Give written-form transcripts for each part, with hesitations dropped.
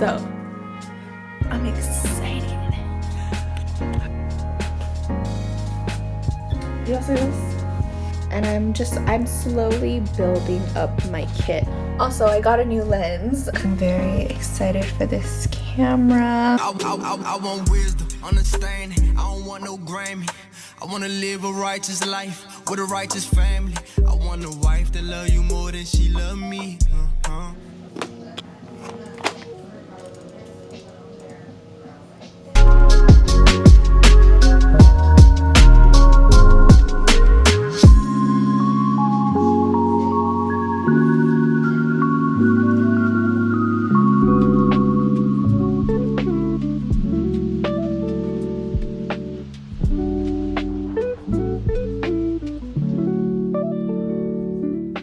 So I'm excited. You all see this? And I'm slowly building up my kit. Also, I got a new lens. I'm very excited for this camera. I want wisdom, understanding. I don't want no Grammy. I want to live a righteous life with a righteous family. I want a wife that love you more than she love me.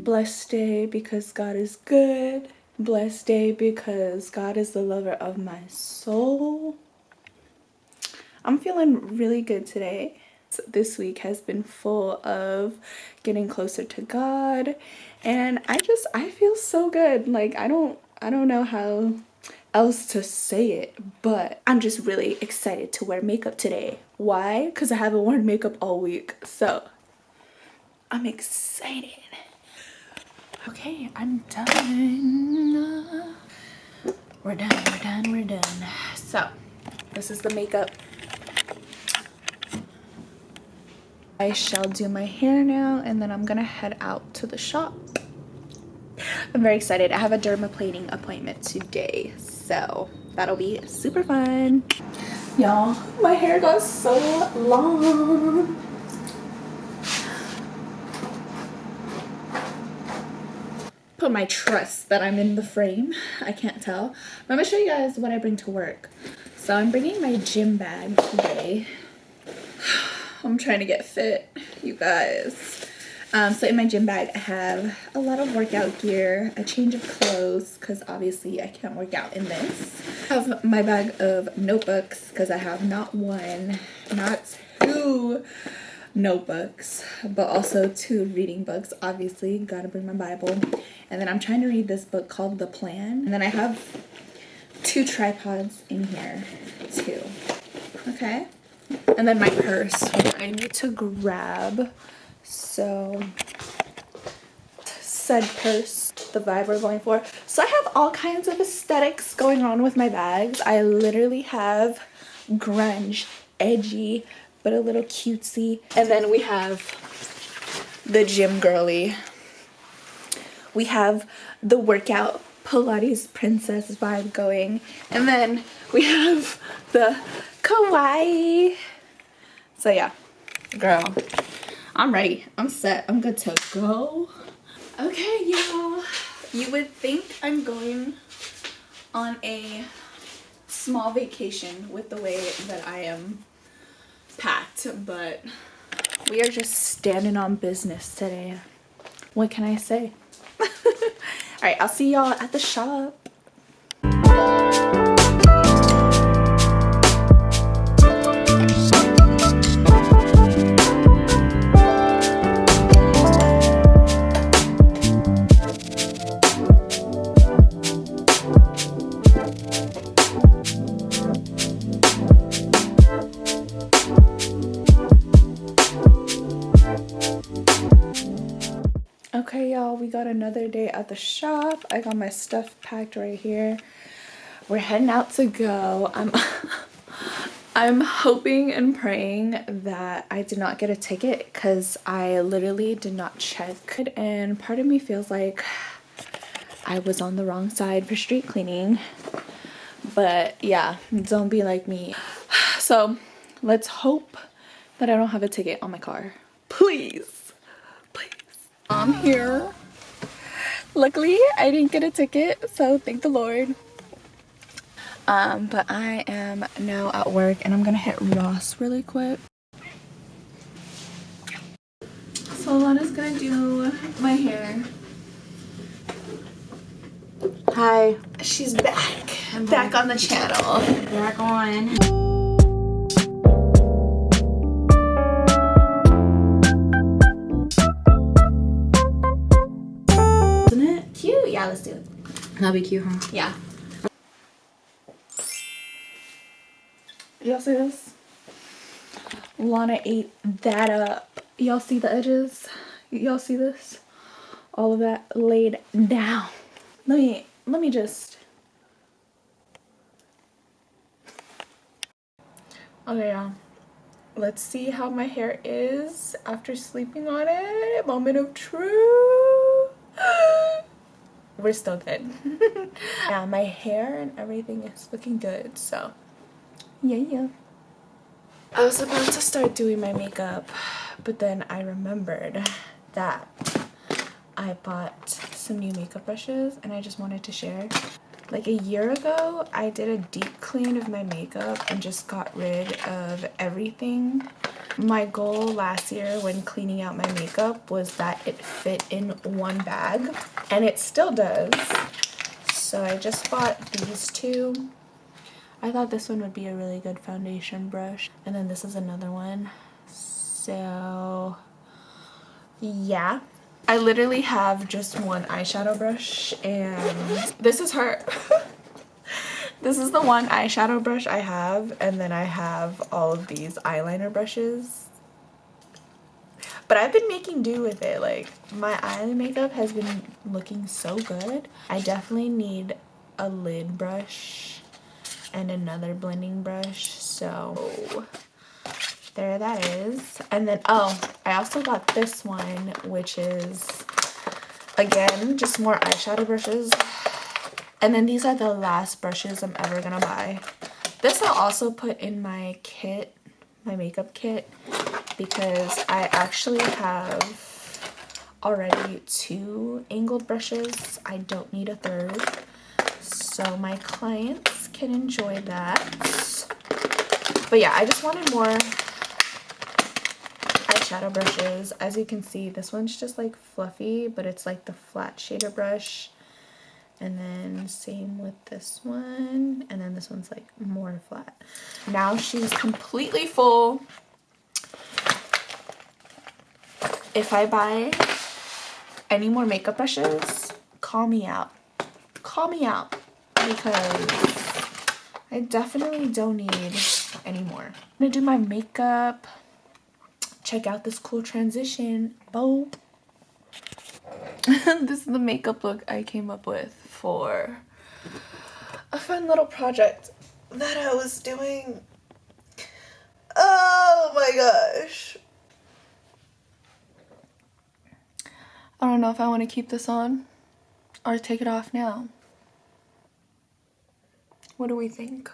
Blessed day because God is good. Blessed day because God is the lover of my soul. I'm feeling really good today. This week has been full of getting closer to God, and I feel so good. Like I don't know how else to say it, but I'm just really excited to wear makeup today. Why? Because I haven't worn makeup all week, so I'm excited. Okay, I'm done. We're done. So, this is the makeup. I shall do my hair now, and then I'm gonna head out to the shop. I'm very excited. I have a dermaplaning appointment today, so that'll be super fun. Y'all, my hair got so long. Put my trust that I'm in the frame. I can't tell. I'm gonna show you guys what I bring to work. So I'm bringing my gym bag today. I'm trying to get fit, you guys. So in my gym bag, I have a lot of workout gear, a change of clothes, because obviously I can't work out in this. I have my bag of notebooks, because I have not one, not two notebooks, but also 2 reading books. Obviously, gotta bring my Bible. And then I'm trying to read this book called The Plan. And then I have 2 tripods in here too. Okay. And then my purse, which I need to grab. So said purse, the vibe we're going for. So I have all kinds of aesthetics going on with my bags. I literally have grunge, edgy, but a little cutesy. And then we have the gym girly. We have the workout Pilates princess vibe going. And then we have the kawaii. So yeah, girl, I'm ready. I'm set. I'm good to go. Okay, y'all. You would think I'm going on a small vacation with the way that I am packed, but we are just standing on business today. What can I say? All right, I'll see y'all at the shop. Okay, y'all, we got another day at the shop. I got my stuff packed right here. We're heading out to go. I'm hoping and praying that I did not get a ticket, because I literally did not check. And part of me feels like I was on the wrong side for street cleaning. But yeah, don't be like me. So let's hope that I don't have a ticket on my car. Please. I'm here. Luckily, I didn't get a ticket, so thank the Lord. But I am now at work, and I'm gonna hit Ross really quick. So Lana's gonna do my hair. Hi. She's back. I'm back on the channel. Back on. Let's do it. That'll be cute, huh? Yeah. sis. Lana ate that up. Y'all see the edges? Y'all see this? All of that laid down. Let me just. Okay, y'all. Let's see how my hair is after sleeping on it. Moment of truth. We're still good. Yeah, my hair and everything is looking good, so yeah. I was about to start doing my makeup, but then I remembered that I bought some new makeup brushes and I just wanted to share. Like a year ago, I did a deep clean of my makeup and just got rid of everything. My goal last year when cleaning out my makeup was that it fit in one bag, and it still does. So I just bought these two. I thought this one would be a really good foundation brush, and then this is another one. So yeah. I literally have just one eyeshadow brush, and this is her. This is the one eyeshadow brush I have, and then I have all of these eyeliner brushes. But I've been making do with it. Like, my eye makeup has been looking so good. I definitely need a lid brush and another blending brush, so there that is. And then, oh, I also got this one, which is, again, just more eyeshadow brushes. And then these are the last brushes I'm ever gonna buy. This I'll also put in my kit, my makeup kit, because I actually have already 2 angled brushes. I don't need a third, so my clients can enjoy that. But yeah, I just wanted more eyeshadow brushes. As you can see, this one's just like fluffy, but it's like the flat shader brush. And then same with this one, and then this one's like more flat. Now she's completely full. If I buy any more makeup brushes, call me out. Call me out, because I definitely don't need any more. I'm gonna do my makeup. Check out this cool transition. Boom. This is the makeup look I came up with for a fun little project that I was doing. Oh my gosh. I don't know if I want to keep this on or take it off now. What do we think?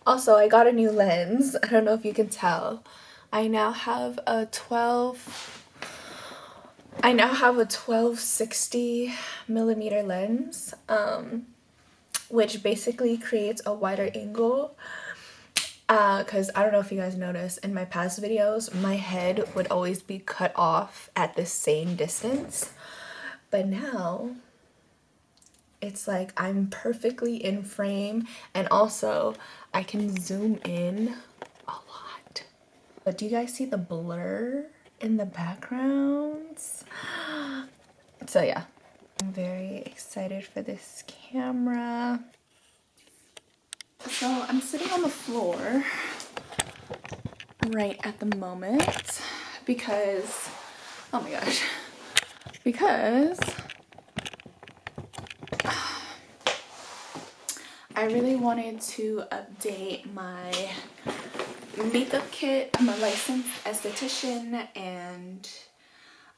Also, I got a new lens. I don't know if you can tell. I now have a 1260 millimeter lens, which basically creates a wider angle. Because I don't know if you guys noticed, in my past videos, my head would always be cut off at the same distance. But now, it's like I'm perfectly in frame, and also I can zoom in a lot. But do you guys see the blur in the backgrounds? So yeah, I'm very excited for this camera. So I'm sitting on the floor right at the moment because, oh my gosh, because I really wanted to update my makeup kit. I'm a licensed esthetician, and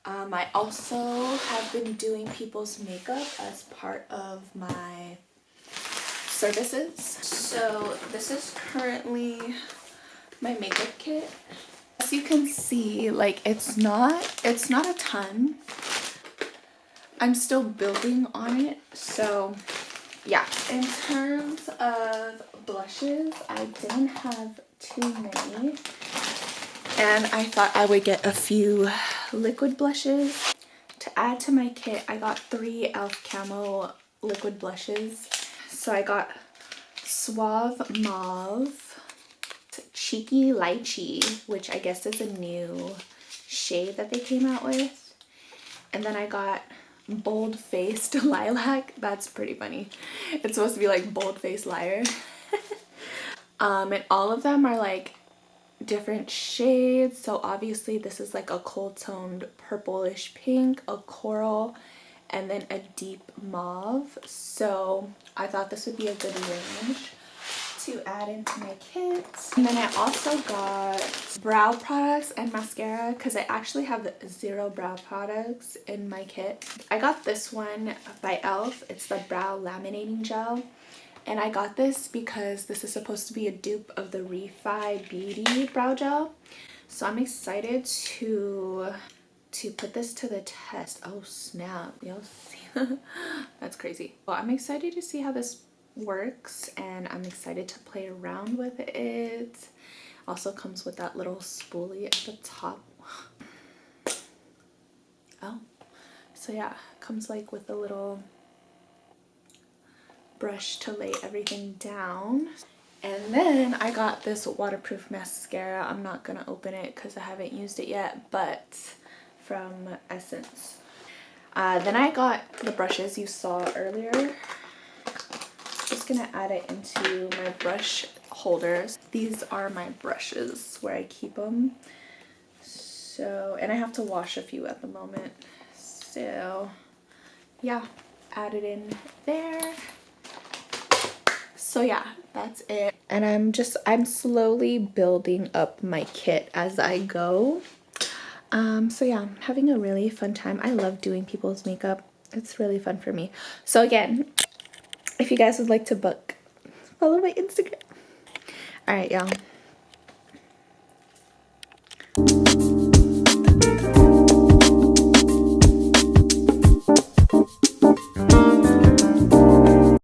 I also have been doing people's makeup as part of my services. So this is currently my makeup kit. As you can see, like it's not a ton. I'm still building on it. So yeah, in terms of blushes, I didn't have too many, and I thought I would get a few liquid blushes. To add to my kit, I got 3 e.l.f. Camo liquid blushes. So I got Suave Mauve, Cheeky Lychee, which I guess is a new shade that they came out with, and then I got Bold Faced Lilac. That's pretty funny. It's supposed to be like Bold Faced Liar. And all of them are like different shades. So obviously this is like a cool toned purplish pink, a coral, and then a deep mauve. So I thought this would be a good range to add into my kit. And then I also got brow products and mascara because I actually have 0 brow products in my kit. I got this one by e.l.f. It's the brow laminating gel. And I got this because this is supposed to be a dupe of the Refi Beauty brow gel. So I'm excited to put this to the test. Oh snap, y'all see? That's crazy. Well, I'm excited to see how this works, and I'm excited to play around with it. Also comes with that little spoolie at the top. Oh, so yeah, comes like with a little brush to lay everything down. And then I got this waterproof mascara. I'm not gonna open it because I haven't used it yet, but from Essence. Then I got the brushes you saw earlier. Just gonna add it into my brush holders. These are my brushes where I keep them. So, and I have to wash a few at the moment. So yeah, add it in there. So yeah, that's it. And I'm slowly building up my kit as I go. So yeah, I'm having a really fun time. I love doing people's makeup. It's really fun for me. So again, if you guys would like to book, follow my Instagram. All right, y'all.